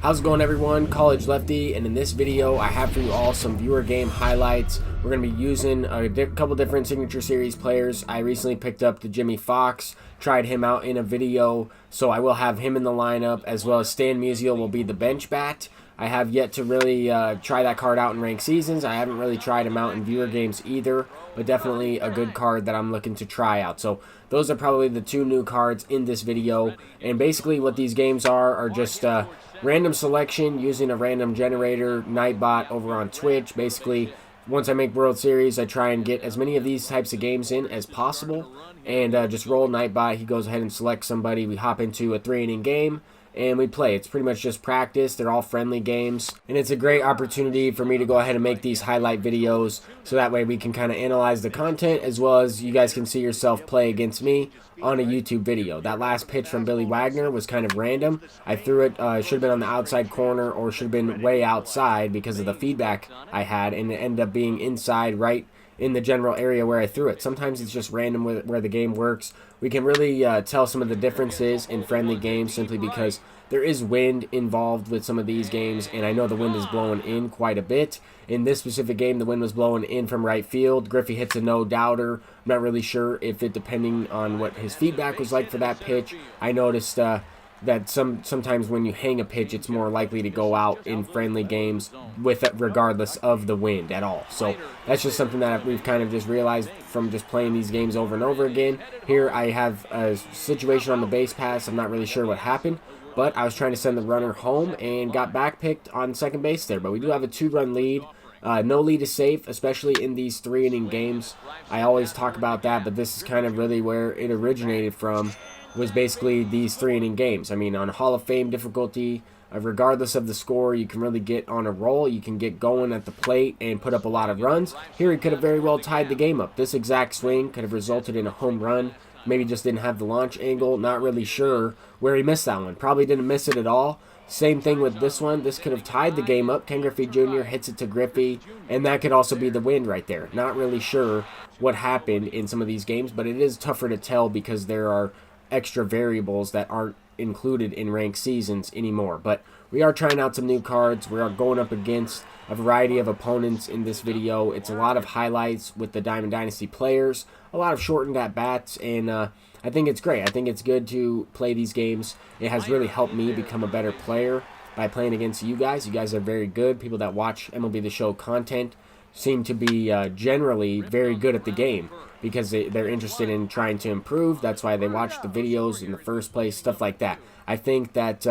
How's it going, everyone? College Lefty, and in this video I have for you all some viewer game highlights. We're going to be using a couple different Signature Series players. I recently picked up the Jimmie Foxx, tried him out in a video, so I will have him in the lineup, as well as Stan Musial will be the bench bat. I have yet to really try that card out in ranked seasons. I haven't really tried him out in viewer games either, but definitely a good card that I'm looking to try out. So those are probably the two new cards in this video, and basically what these games are just random selection using a random generator Nightbot over on Twitch. Basically, once I make World Series, I try and get as many of these types of games in as possible, and just roll Nightbot. He goes ahead and selects somebody. We hop into a 3-inning game and we play. It's pretty much just practice. They're all friendly games, and it's a great opportunity for me to go ahead and make these highlight videos, so that way we can kind of analyze the content, as well as you guys can see yourself play against me on a YouTube video. That last pitch from Billy Wagner was kind of random. I threw it, should have been on the outside corner, or should have been way outside because of the feedback I had, and it ended up being inside, right in the general area where I threw it. Sometimes it's just random where the game works. We can really tell some of the differences in friendly games simply because there is wind involved with some of these games, and I know the wind is blowing in quite a bit. In this specific game, the wind was blowing in from right field. Griffey hits a no-doubter. I'm not really sure if it, depending on what his feedback was like for that pitch. I noticed that sometimes when you hang a pitch, it's more likely to go out in friendly games regardless of the wind at all. So that's just something that we've kind of just realized from just playing these games over and over again. Here I have a situation on the base pass. I'm not really sure what happened, but I was trying to send the runner home and got backpicked on second base there. But we do have a 2-run lead. No lead is safe, especially in these 3-inning games. I always talk about that, but this is kind of really where it originated from, was basically these 3-inning games. I mean, on Hall of Fame difficulty, regardless of the score, you can really get on a roll. You can get going at the plate and put up a lot of runs. Here he could have very well tied the game up. This exact swing could have resulted in a home run. Maybe just didn't have the launch angle. Not really sure where he missed that one. Probably didn't miss it at all. Same thing with this one. This could have tied the game up. Ken Griffey Jr. hits it to Griffey, and that could also be the wind right there. Not really sure what happened in some of these games, but it is tougher to tell because there are extra variables that aren't included in ranked seasons anymore. But we are trying out some new cards. We are going up against a variety of opponents in this video. It's a lot of highlights with the Diamond Dynasty players, a lot of shortened at-bats, and I think it's great. I think it's good to play these games. It has really helped me become a better player by playing against you guys. You guys are very good. People that watch MLB The Show content seem to be generally very good at the game because they're interested in trying to improve. That's why they watch the videos in the first place, stuff like that. I think that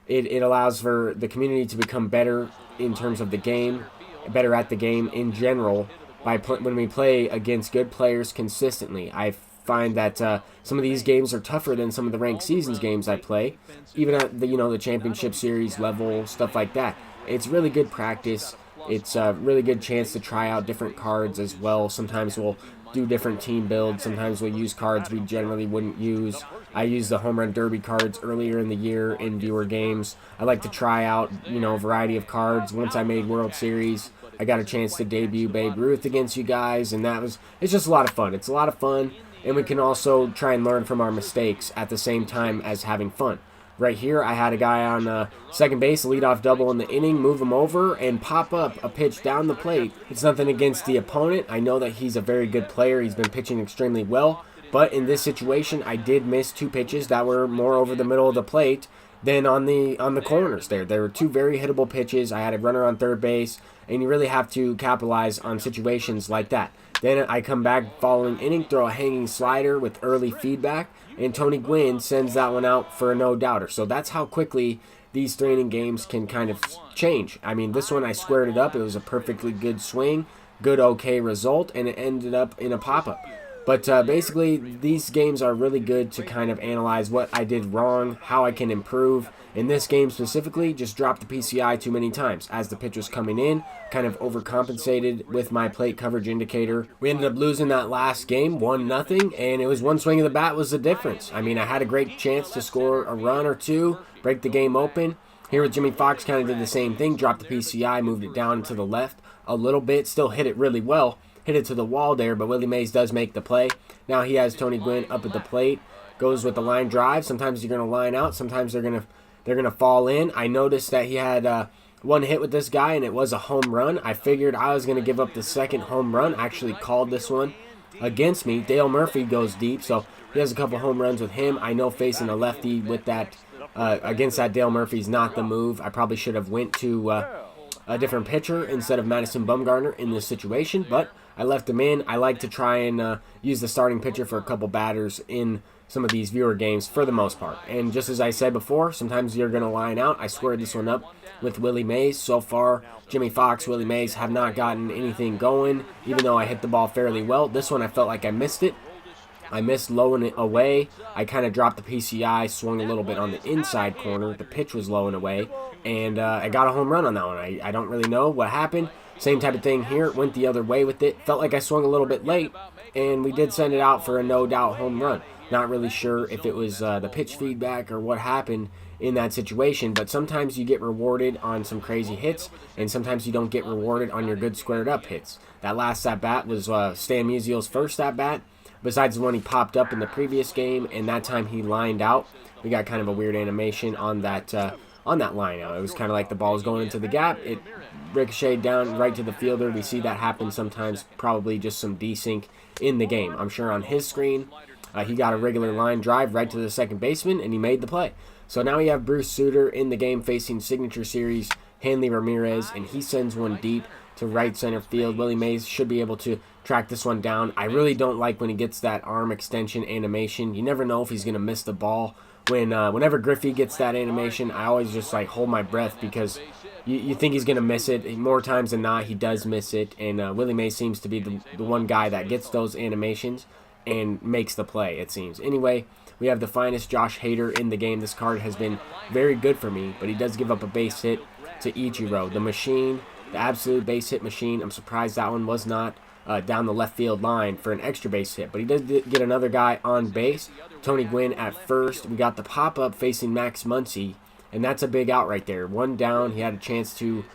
it allows for the community to become better in terms of the game, better at the game in general, when we play against good players consistently. I find that some of these games are tougher than some of the ranked seasons games I play, even at the championship series level, stuff like that. It's really good practice. It's a really good chance to try out different cards as well. Sometimes we'll do different team builds. Sometimes we'll use cards we generally wouldn't use. I used the Home Run Derby cards earlier in the year in viewer games. I like to try out, a variety of cards. Once I made World Series, I got a chance to debut Babe Ruth against you guys, and it's just a lot of fun. It's a lot of fun, and we can also try and learn from our mistakes at the same time as having fun. Right here, I had a guy on second base, leadoff double in the inning, move him over, and pop up a pitch down the plate. It's nothing against the opponent. I know that he's a very good player. He's been pitching extremely well. But in this situation, I did miss 2 pitches that were more over the middle of the plate than on the corners there. There were 2 very hittable pitches. I had a runner on third base, and you really have to capitalize on situations like that. Then I come back following inning, throw a hanging slider with early feedback, and Tony Gwynn sends that one out for a no-doubter. So that's how quickly these 3-inning games can kind of change. I mean, this one I squared it up. It was a perfectly good swing, good okay result, and it ended up in a pop-up. But basically, these games are really good to kind of analyze what I did wrong, how I can improve. In this game specifically, just dropped the PCI too many times. As the pitch was coming in, kind of overcompensated with my plate coverage indicator. We ended up losing that last game, 1-0, and it was one swing of the bat was the difference. I mean, I had a great chance to score a run or two, break the game open. Here with Jimmie Foxx, kind of did the same thing, dropped the PCI, moved it down to the left a little bit, still hit it really well. Hit it to the wall there, but Willie Mays does make the play. Now he has Tony Gwynn up at the plate, goes with the line drive. Sometimes you're going to line out, sometimes they're going to they're going to fall in. I noticed that he had one hit with this guy, and it was a home run. I figured I was going to give up the second home run. I actually called this one against me. Dale Murphy goes deep, so he has a couple home runs with him. I know facing a lefty with that against that Dale Murphy's not the move. I probably should have went to a different pitcher instead of Madison Bumgarner in this situation, but I left him in. I like to try and use the starting pitcher for a couple batters in some of these viewer games for the most part. And just as I said before, sometimes you're going to line out. I squared this one up with Willie Mays. So far, Jimmie Foxx, Willie Mays have not gotten anything going, even though I hit the ball fairly well. This one I felt like I missed it. I missed low and away. I kind of dropped the PCI, swung a little bit on the inside corner. The pitch was low and away, and I got a home run on that one. I don't really know what happened. Same type of thing here. Went the other way with it. Felt like I swung a little bit late, and we did send it out for a no-doubt home run. Not really sure if it was the pitch feedback or what happened in that situation, but sometimes you get rewarded on some crazy hits, and sometimes you don't get rewarded on your good squared-up hits. That last at-bat was Stan Musial's first at-bat, besides the one he popped up in the previous game, and that time he lined out. We got kind of a weird animation on that line out. It was kind of like the ball was going into the gap. It ricocheted down right to the fielder. We see that happen sometimes, probably just some desync in the game. I'm sure on his screen, he got a regular line drive right to the second baseman, and he made the play. So now we have Bruce Sutter in the game facing Signature Series Hanley Ramirez, and he sends one deep to right center field. Willie Mays should be able to track this one down. I really don't like when he gets that arm extension animation. You never know if he's going to miss the ball. Whenever Griffey gets that animation, I always just like hold my breath because you think he's going to miss it. More times than not, he does miss it, and Willie Mays seems to be the one guy that gets those animations and makes the play, it seems. Anyway, we have the finest Josh Hader in the game. This card has been very good for me, but he does give up a base hit to Ichiro. The machine, the absolute base hit machine. I'm surprised that one was not down the left field line for an extra base hit, but he did get another guy on base. Tony Gwynn at first. We got the pop-up facing Max Muncy, and that's a big out right there. One down. He had a chance to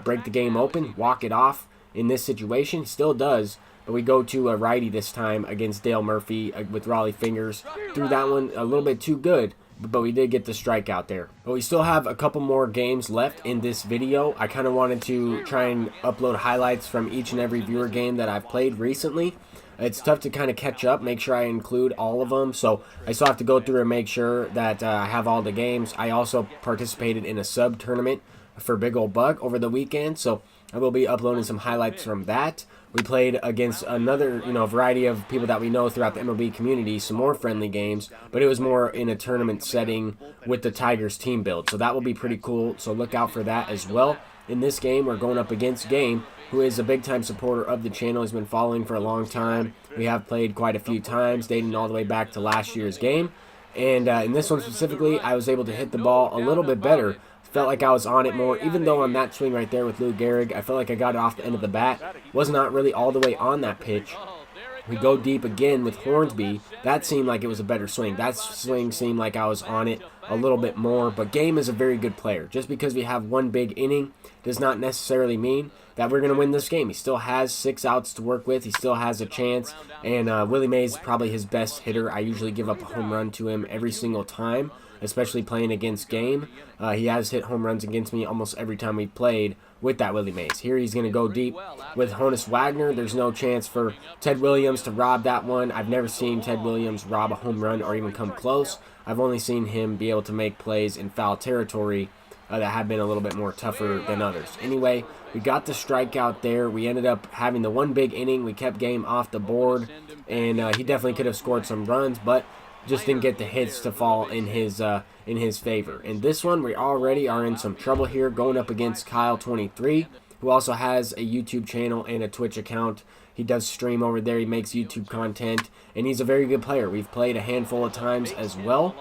break the game open, walk it off in this situation. Still does, but we go to a righty this time against Dale Murphy with Raleigh fingers. Threw that one a little bit too good, but we did get the strikeout there. But we still have a couple more games left in this video. I kind of wanted to try and upload highlights from each and every viewer game that I've played recently. It's tough to kind of catch up, make sure I include all of them, so I still have to go through and make sure that I have all the games. I also participated in a sub-tournament for Big Ol' Buck over the weekend, so I will be uploading some highlights from that. We played against another, variety of people that we know throughout the MLB community, some more friendly games, but it was more in a tournament setting with the Tigers team build, so that will be pretty cool, so look out for that as well. In this game, we're going up against Game, who is a big-time supporter of the channel. He's been following for a long time. We have played quite a few times, dating all the way back to last year's game, and in this one specifically, I was able to hit the ball a little bit better. Felt like I was on it more, even though on that swing right there with Lou Gehrig, I felt like I got it off the end of the bat. Was not really all the way on that pitch. We go deep again with Hornsby. That seemed like it was a better swing. That swing seemed like I was on it a little bit more, but Game is a very good player. Just because we have one big inning does not necessarily mean that we're going to win this game. He still has 6 outs to work with. He still has a chance, and Willie Mays is probably his best hitter. I usually give up a home run to him every single time, especially playing against Game. He has hit home runs against me almost every time we played with that Willie Mays. Here he's going to go deep with Honus Wagner. There's no chance for Ted Williams to rob that one. I've never seen Ted Williams rob a home run or even come close. I've only seen him be able to make plays in foul territory that have been a little bit more tougher than others. Anyway, we got the strikeout there. We ended up having the one big inning. We kept Game off the board, and he definitely could have scored some runs, but just didn't get the hits to fall in his favor. In this one, we already are in some trouble here, going up against Kyle23, who also has a YouTube channel and a Twitch account. He does stream over there. He makes YouTube content, and he's a very good player. We've played a handful of times as well,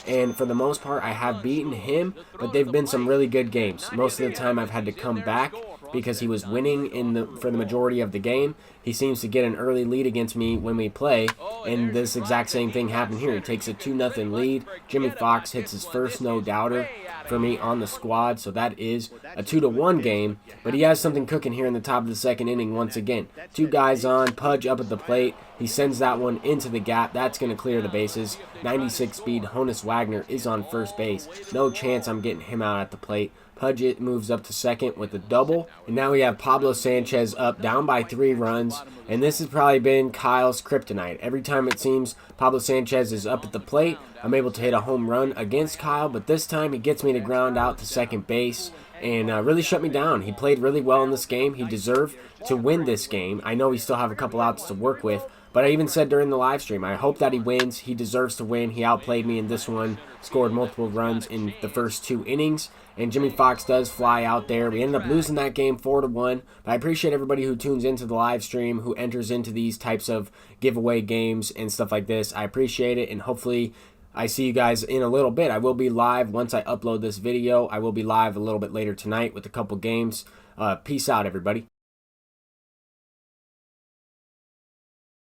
and for the most part, I have beaten him, but they've been some really good games. Most of the time, I've had to come back because he was winning for the majority of the game. He seems to get an early lead against me when we play, and this exact same thing happened here. He takes a 2-0 lead. Jimmie Foxx hits his first no-doubter for me on the squad, so that is a 2-1 game. But he has something cooking here in the top of the second inning once again. 2 guys on, Pudge up at the plate. He sends that one into the gap. That's going to clear the bases. 96 speed Honus Wagner is on first base. No chance I'm getting him out at the plate. Pudge moves up to second with a double. And now we have Pablo Sanchez up, down by 3 runs. And this has probably been Kyle's kryptonite. Every time it seems Pablo Sanchez is up at the plate, I'm able to hit a home run against Kyle. But this time he gets me to ground out to second base and really shut me down. He played really well in this game. He deserved to win this game. I know we still have a couple outs to work with, but I even said during the live stream, I hope that he wins. He deserves to win. He outplayed me in this one, scored multiple runs in the first 2 innings, and Jimmie Foxx does fly out there. We ended up losing that game 4-1, but I appreciate everybody who tunes into the live stream, who enters into these types of giveaway games and stuff like this. I appreciate it, and hopefully I see you guys in a little bit. I will be live once I upload this video. I will be live a little bit later tonight with a couple games. Peace out, everybody.